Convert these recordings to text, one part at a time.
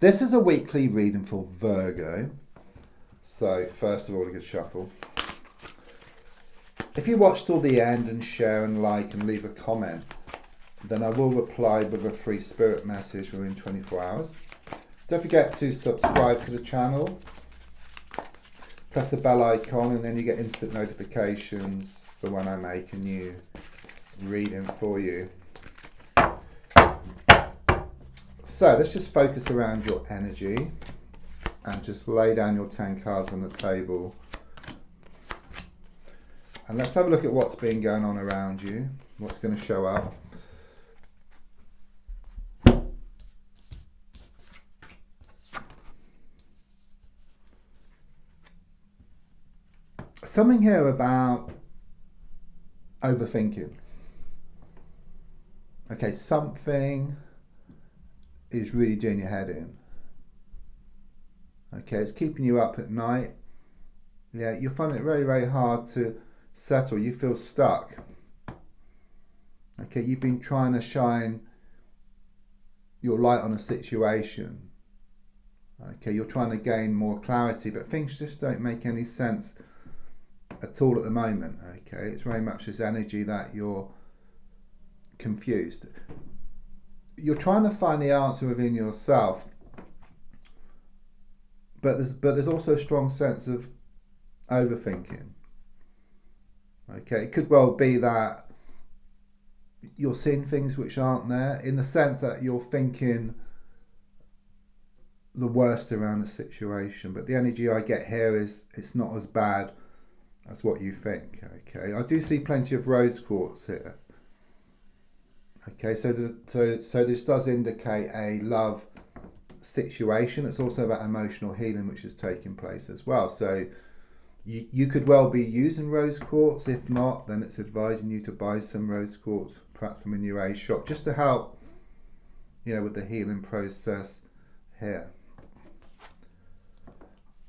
This is a weekly reading for Virgo. So first of all, a good shuffle. If you watched till the end and share and like and leave a comment, then I will reply with a free spirit message within 24 hours. Don't forget to subscribe to the channel. Press the bell icon and then you get instant notifications for when I make a new reading for you. So let's just focus around your energy and just lay down your 10 cards on the table. And let's have a look at what's been going on around you, what's going to show up. Something here about overthinking. Okay, something is really doing your head in. Okay, it's keeping you up at night. Yeah, you'll find it very, very hard to settle. You feel stuck. Okay, you've been trying to shine your light on a situation. Okay, you're trying to gain more clarity, but things just don't make any sense at all at the moment. Okay, it's very much this energy that you're confused. You're trying to find the answer within yourself, but there's also a strong sense of overthinking. Okay, it could well be that you're seeing things which aren't there, in the sense that you're thinking the worst around the situation, but the energy I get here is it's not as bad as what you think. Okay, I do see plenty of rose quartz here. Okay, so this does indicate a love situation. It's also about emotional healing which is taking place as well. So you could well be using rose quartz. If not, then it's advising you to buy some rose quartz, perhaps from a New Age shop, just to help, with the healing process here.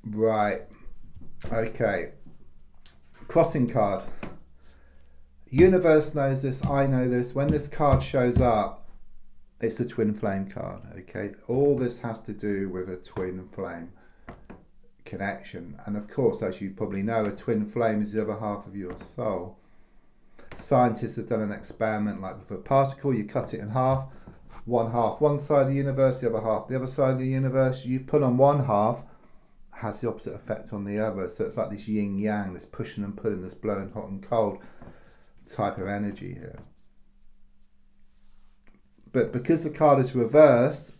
Right. Okay. Crossing card. Universe knows this, I know this. When this card shows up, it's a twin flame card. Okay, all this has to do with a twin flame connection, and of course, as you probably know, a twin flame is the other half of your soul. Scientists have done an experiment like with a particle. You cut it in half, one half one side of the universe, the other half the other side of the universe. You pull on one half, has the opposite effect on the other. So it's like this yin yang, this pushing and pulling, this blowing hot and cold type of energy here. But because the card is reversed,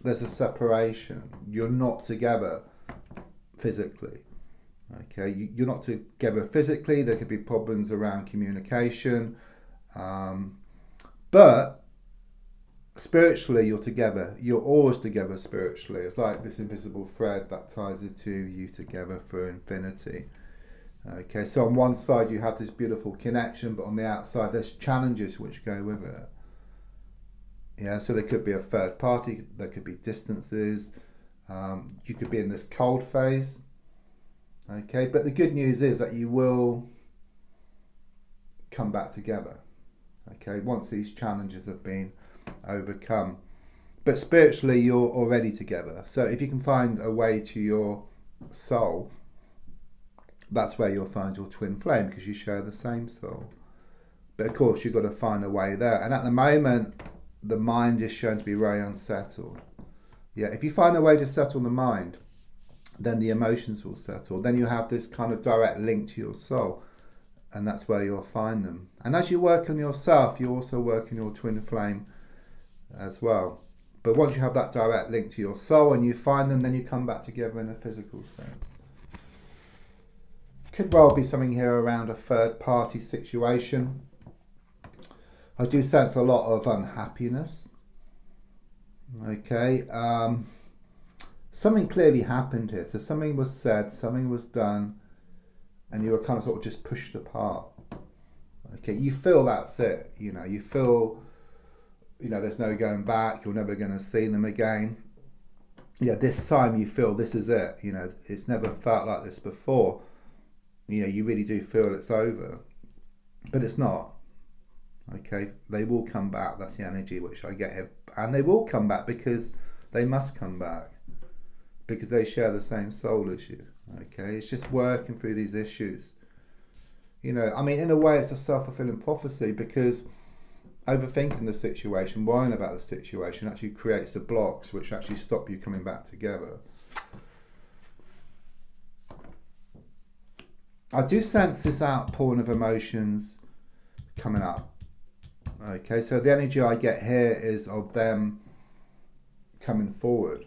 there's a separation. You're not together physically. Okay, you're not together physically. There could be problems around communication, but spiritually you're together. You're always together spiritually. It's like this invisible thread that ties the two of you together for infinity. Okay, so on one side you have this beautiful connection, but on the outside there's challenges which go with it. Yeah, so there could be a third party, there could be distances, you could be in this cold phase. Okay, but the good news is that you will come back together. Okay, once these challenges have been overcome. But spiritually you're already together. So if you can find a way to your soul, that's where you'll find your twin flame, because you share the same soul. But of course, you've got to find a way there. And at the moment, the mind is shown to be very unsettled. Yeah, if you find a way to settle the mind, then the emotions will settle. Then you have this kind of direct link to your soul, and that's where you'll find them. And as you work on yourself, you also work on your twin flame as well. But once you have that direct link to your soul and you find them, then you come back together in a physical sense. Could well be something here around a third party situation. I do sense a lot of unhappiness. Okay, something clearly happened here. So something was said, something was done, and you were kind of sort of just pushed apart. Okay, you feel that's it. You feel, there's no going back. You're never going to see them again. Yeah, this time you feel this is it. It's never felt like this before. You really do feel it's over, but it's not. Okay, they will come back. That's the energy which I get here, and they will come back because they must come back because they share the same soul as you. Okay, it's just working through these issues. In a way, it's a self-fulfilling prophecy, because overthinking the situation, worrying about the situation, actually creates the blocks which actually stop you coming back together. I do sense this outpouring of emotions coming up. Okay, so the energy I get here is of them coming forward.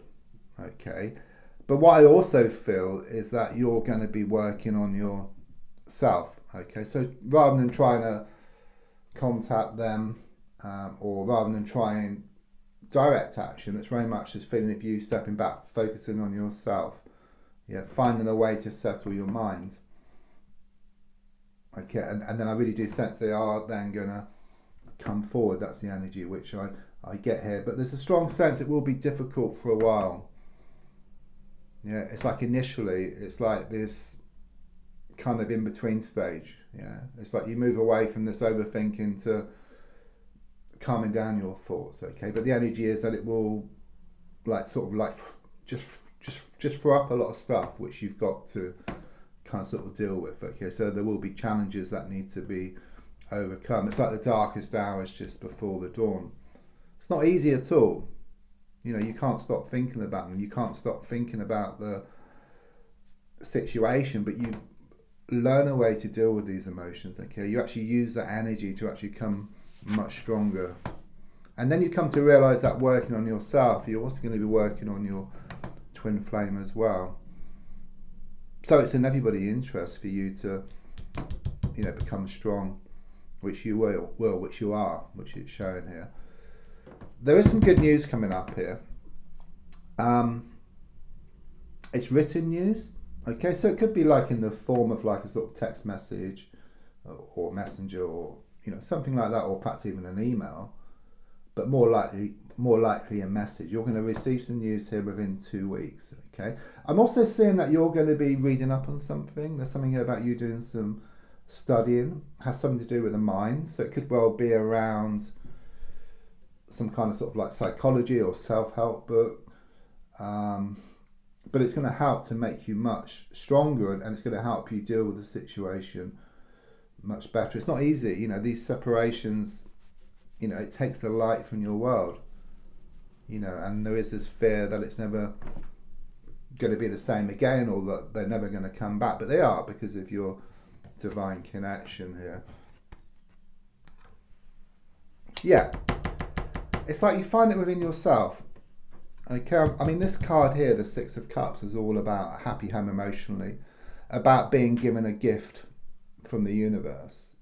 Okay, but what I also feel is that you're going to be working on yourself. Okay, so rather than trying to contact them, or rather than trying direct action, it's very much this feeling of you stepping back, focusing on yourself, finding a way to settle your mind. Okay, and then I really do sense they are then going to come forward. That's the energy which I get here. But there's a strong sense it will be difficult for a while. Yeah, it's like initially, it's like this kind of in-between stage. Yeah, it's like you move away from this overthinking to calming down your thoughts. Okay, but the energy is that it will just throw up a lot of stuff which you've got to kind of sort of deal with. Okay, so there will be challenges that need to be overcome. It's like the darkest hours just before the dawn. It's not easy at all. You can't stop thinking about them. You can't stop thinking about the situation, but you learn a way to deal with these emotions. Okay, you actually use that energy to actually come much stronger, and then you come to realize that working on yourself, you're also going to be working on your twin flame as well. So it's in everybody's interest for you to, become strong, which you will, which you are, which is shown here. There is some good news coming up here. It's written news. Okay, so it could be like in the form of like a sort of text message or messenger, or something like that, or perhaps even an email. But more likely a message. You're going to receive some news here within 2 weeks. Okay. I'm also seeing that you're going to be reading up on something. There's something here about you doing some studying. Has something to do with the mind. So it could well be around some kind of sort of like psychology or self-help book. But it's going to help to make you much stronger, and it's going to help you deal with the situation much better. It's not easy. These separations, it takes the light from your world. And there is this fear that it's never going to be the same again, or that they're never going to come back, but they are, because of your divine connection here. Yeah, it's like you find it within yourself. Okay, I mean, this card here, the Six of Cups, is all about happy home emotionally, about being given a gift from the universe.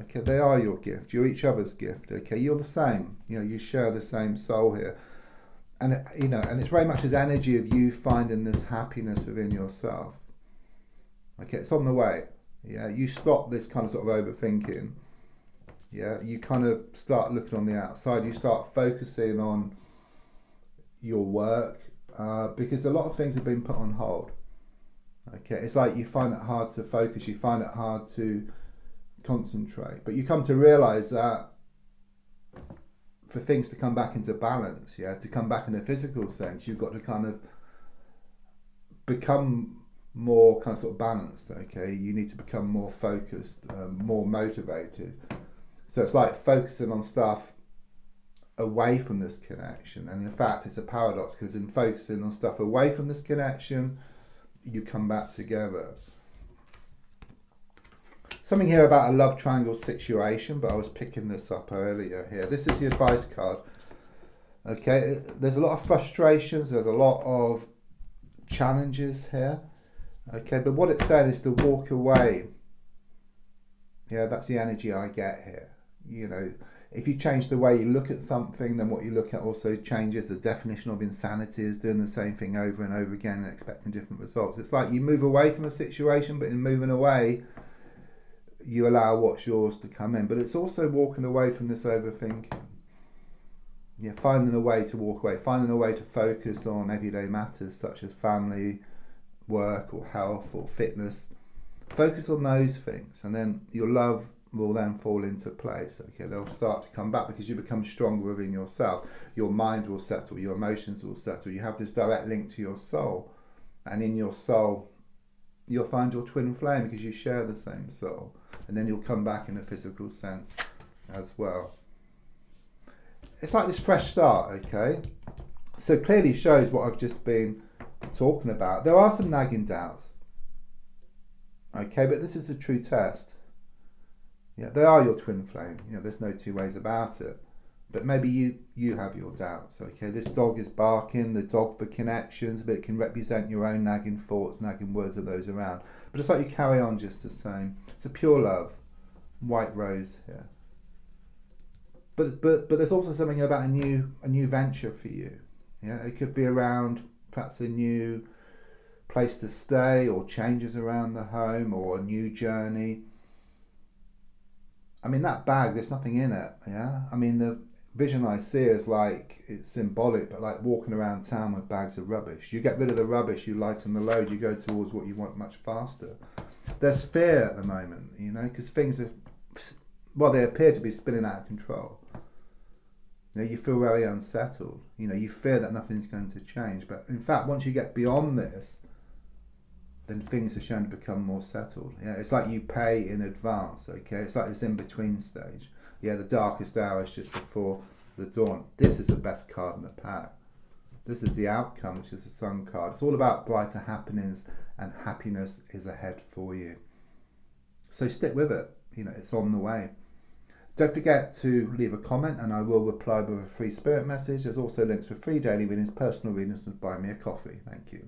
Okay, they are your gift. You're each other's gift. Okay, you're the same. You share the same soul here. And and it's very much this energy of you finding this happiness within yourself. Okay, it's on the way. Yeah, you stop this kind of sort of overthinking. Yeah, you kind of start looking on the outside. You start focusing on your work, because a lot of things have been put on hold. Okay, it's like you find it hard to focus. You find it hard to concentrate. But you come to realize that for things to come back into balance, to come back in a physical sense, you've got to kind of become more kind of sort of balanced. Okay, you need to become more focused, more motivated. So it's like focusing on stuff away from this connection. And in fact, it's a paradox, because in focusing on stuff away from this connection, you come back together. Something here about a love triangle situation, but I was picking this up earlier here. This is the advice card. Okay, there's a lot of frustrations, there's a lot of challenges here. Okay, but what it's saying is to walk away. Yeah, that's the energy I get here. If you change the way you look at something, then what you look at also changes. The definition of insanity is doing the same thing over and over again and expecting different results. It's like you move away from a situation, but in moving away, you allow what's yours to come in. But it's also walking away from this overthinking. Finding a way to walk away, finding a way to focus on everyday matters such as family, work, or health, or fitness. Focus on those things, and then your love will then fall into place. Okay, they'll start to come back because you become stronger within yourself. Your mind will settle, your emotions will settle. You have this direct link to your soul, and in your soul you'll find your twin flame because you share the same soul, and then you'll come back in a physical sense as well. It's like this fresh start. Okay, so clearly shows what I've just been talking about. There are some nagging doubts, okay, but this is the true test. Yeah, they are your twin flame. There's no two ways about it. But maybe you have your doubts. Okay, this dog is barking, the dog for connections, but it can represent your own nagging thoughts, nagging words of those around. But it's like you carry on just the same. It's a pure love, white rose here. But there's also something about a new venture for you. Yeah, it could be around perhaps a new place to stay, or changes around the home, or a new journey. I mean, that bag, there's nothing in it. Yeah, I mean, the vision I see is like, it's symbolic, but like walking around town with bags of rubbish. You get rid of the rubbish, you lighten the load, you go towards what you want much faster. There's fear at the moment, because things are, well, they appear to be spinning out of control. You feel very unsettled. You fear that nothing's going to change. But in fact, once you get beyond this, then things are shown to become more settled. Yeah, it's like you pay in advance. Okay, it's like this in-between stage. Yeah, the darkest hour is just before the dawn. This is the best card in the pack. This is the outcome, which is the Sun card. It's all about brighter happenings, and happiness is ahead for you. So stick with it. It's on the way. Don't forget to leave a comment, and I will reply with a free spirit message. There's also links for free daily readings, personal readings, and buy me a coffee. Thank you.